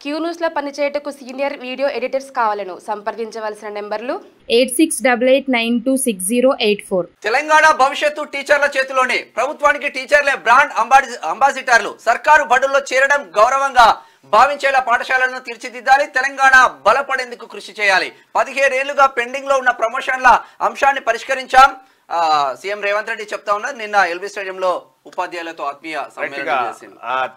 Q news లో పనిచేయటకు senior video editors కావాలను సంప్రదించవలసిన నెంబర్లు 8688926084. తెలంగాణ భవిష్యత్తు టీచర్ల చేతిలోనే. ప్రభుత్వానికి టీచర్లే బ్రాండ్ అంబాసిడర్లు. సర్కారు బడుల్లో చేరడం గౌరవంగా భావించేలా పాఠశాలలను తీర్చిదిద్దాలి. తెలంగాణ బలపడేందుకు కృషి చేయాలి. 17 ఏళ్లుగా పెండింగ్ లో ఉన్న ప్రమోషన్ల అంశాన్ని పరిష్కరించాం. సీఎం రేవంత్ రెడ్డి చెప్తా ఉన్నారు. నిన్న ఎల్బీ స్టేడియంలో ఉపాధ్యాయులతో ఆత్మీయ సమ్మేళనం చేసింది.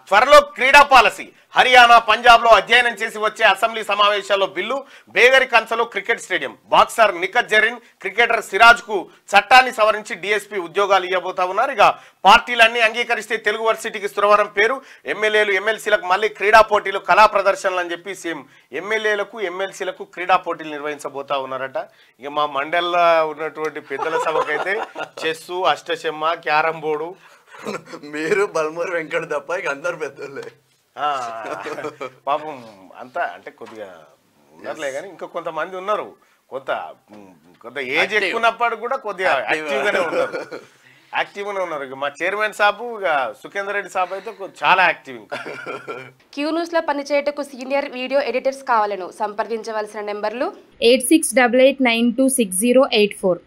త్వరలో క్రీడా పాలసీ. హర్యానా, పంజాబ్ లో అధ్యయనం చేసి వచ్చే అసెంబ్లీ సమావేశాల్లో బిల్లు. బేగరి కన్సలో cricket stadium. Boxer Nikhat Zareen, cricketer Siraj కు చట్టాన్ని సవరించి డీఎస్పీ ఉద్యోగాలు ఇవ్వబోతా ఉన్నారు. ఇక పార్టీలన్నీ అంగీకరిస్తే తెలుగు వర్సిటీకి స్థిరవరం పేరు. ఎమ్మెల్యేలు, ఎమ్మెల్సీలకు మళ్ళీ క్రీడా పోటీలు, కళా ప్రదర్శనలు అని చెప్పి సీఎం ఎమ్మెల్యేలకు, ఎమ్మెల్సీలకు క్రీడా పోటీలు నిర్వహించబోతా ఉన్నారట. ఇక మా మండల్లో ఉన్నటువంటి పెద్దల సభకైతే చెస్సు, అష్టచెమ్మ, క్యారం బోర్డు. మీరు బల్మూరు వెంకట తప్ప ఇక అందరు పెద్దలే. పాపం అంతా అంటే కొద్దిగా ఉన్నారులే కానీ ఇంకా కొంతమంది ఉన్నారు. కొంత ఏజ్ ఎక్కున్నప్పుడు కూడా కొద్దిగా యాక్టివ్గానే ఉన్నారు. ఇక మా చైర్మన్ సాబు, ఇక సుఖేందర్ రెడ్డి సాబు అయితే చాలా యాక్టివ్. ఇంకా క్యూ న్యూస్ లో పనిచేయటకు సీనియర్ వీడియో ఎడిటర్స్ కావాలను సంప్రదించవలసిన నెంబర్లు 8688926084.